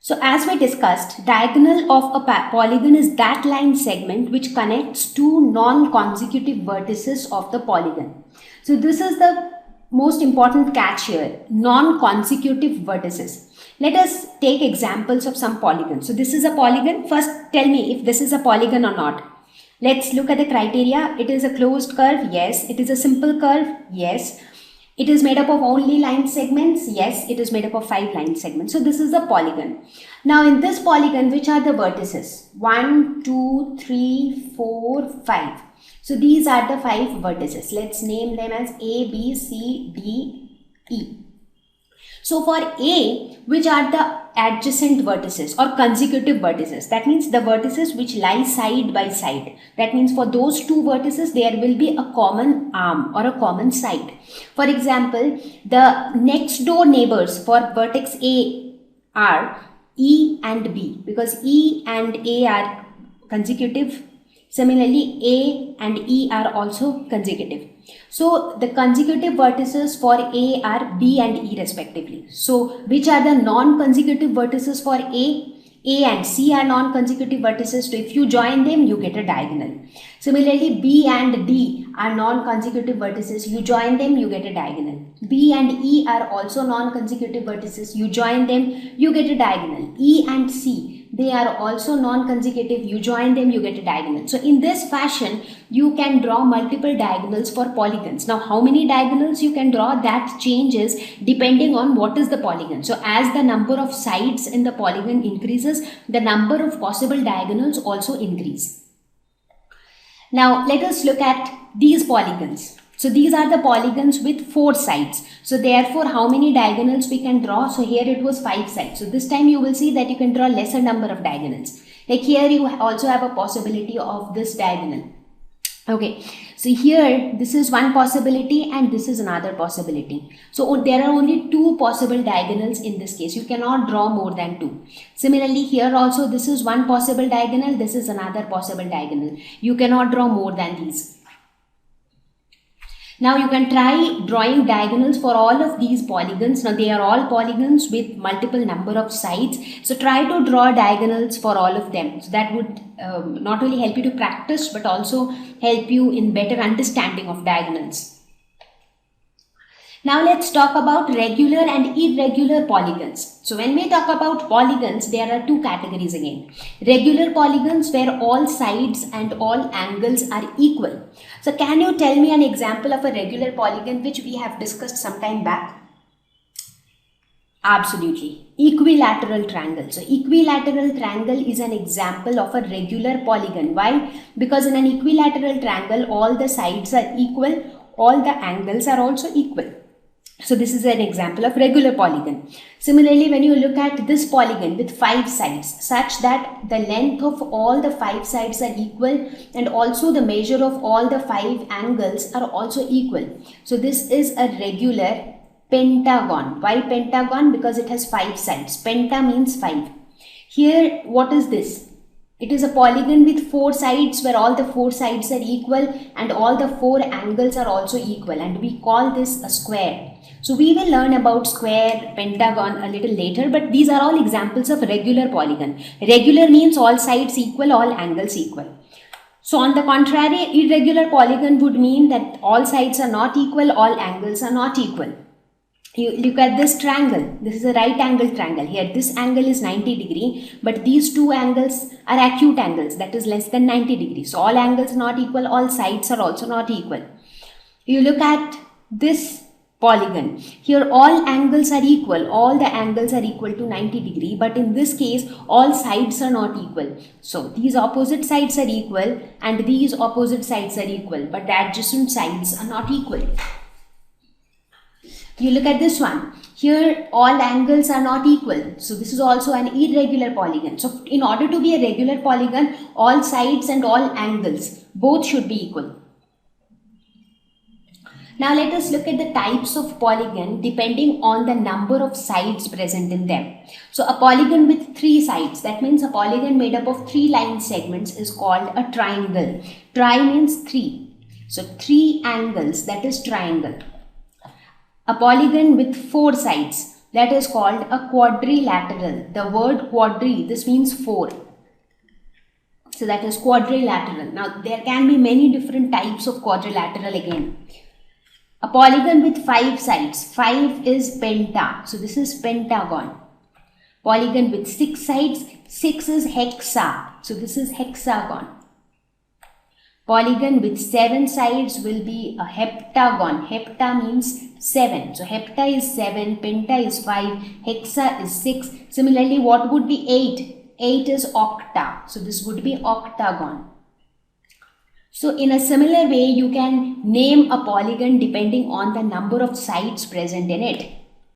So as we discussed, diagonal of a polygon is that line segment which connects two non-consecutive vertices of the polygon. So this is the most important catch here, non-consecutive vertices. Let us take examples of some polygons. So this is a polygon. First tell me if this is a polygon or not. Let's look at the criteria. It is a closed curve. Yes. It is a simple curve. Yes. It is made up of only line segments. Yes. It is made up of 5 line segments. So this is a polygon. Now in this polygon, which are the vertices? 1, 2, 3, 4, 5. So these are the 5 vertices. Let's name them as A, B, C, D, E. So for A, which are the adjacent vertices or consecutive vertices? That means the vertices which lie side by side. That means for those two vertices, there will be a common arm or a common side. For example, the next door neighbors for vertex A are E and B, because E and A are consecutive. Similarly, A and E are also consecutive. So the consecutive vertices for A are B and E respectively. So which are the non-consecutive vertices for A? A and C are non-consecutive vertices. So if you join them, you get a diagonal. Similarly, B and D are non-consecutive vertices. You join them, you get a diagonal. B and E are also non-consecutive vertices. You join them, you get a diagonal. E and C, they are also non-consecutive. You join them, you get a diagonal. So in this fashion, you can draw multiple diagonals for polygons. Now, how many diagonals you can draw, that changes depending on what is the polygon. So as the number of sides in the polygon increases, the number of possible diagonals also increase. Now let us look at these polygons. So these are the polygons with 4 sides. So therefore, how many diagonals we can draw? So here it was 5 sides. So this time you will see that you can draw lesser number of diagonals. Like here you also have a possibility of this diagonal. Okay, so here this is one possibility and this is another possibility. So there are only 2 possible diagonals in this case. You cannot draw more than 2. Similarly, here also this is one possible diagonal, this is another possible diagonal. You cannot draw more than these. Now you can try drawing diagonals for all of these polygons. Now they are all polygons with multiple number of sides. So try to draw diagonals for all of them. So that would not only help you to practice but also help you in better understanding of diagonals. Now let's talk about regular and irregular polygons. So when we talk about polygons, there are 2 categories again. Regular polygons where all sides and all angles are equal. So can you tell me an example of a regular polygon which we have discussed some time back? Absolutely. Equilateral triangle. So equilateral triangle is an example of a regular polygon. Why? Because in an equilateral triangle, all the sides are equal, all the angles are also equal. So this is an example of regular polygon. Similarly, when you look at this polygon with 5 sides, such that the length of all the 5 sides are equal and also the measure of all the 5 angles are also equal. So this is a regular pentagon. Why pentagon? Because it has 5 sides. Penta means 5. Here, what is this? It is a polygon with 4 sides where all the 4 sides are equal and all the 4 angles are also equal, and we call this a square. So we will learn about square, pentagon a little later, but these are all examples of regular polygon. Regular means all sides equal, all angles equal. So on the contrary, irregular polygon would mean that all sides are not equal, all angles are not equal. You look at this triangle. This is a right angle triangle. Here this angle is 90 degree, but these 2 angles are acute angles, that is less than 90 degrees. So all angles are not equal, all sides are also not equal. You look at this polygon. Here all angles are equal, all the angles are equal to 90 degree, but in this case all sides are not equal. So these opposite sides are equal and these opposite sides are equal, but the adjacent sides are not equal. You look at this one. Here all angles are not equal. So this is also an irregular polygon. So in order to be a regular polygon, all sides and all angles both should be equal. Now let us look at the types of polygon depending on the number of sides present in them. So a polygon with 3 sides, that means a polygon made up of 3 line segments, is called a triangle. Tri means 3. So 3 angles, that is triangle. A polygon with 4 sides. that is called a quadrilateral. The word quadri, this means 4. So that is quadrilateral. Now there can be many different types of quadrilateral again. A polygon with 5 sides. 5 is penta. So this is pentagon. Polygon with 6 sides. 6 is hexa. So this is hexagon. Polygon with 7 sides will be a heptagon. Hepta means 7. So hepta is 7, penta is 5, hexa is 6. Similarly, what would be 8? 8 is octa. So this would be octagon. So in a similar way, you can name a polygon depending on the number of sides present in it.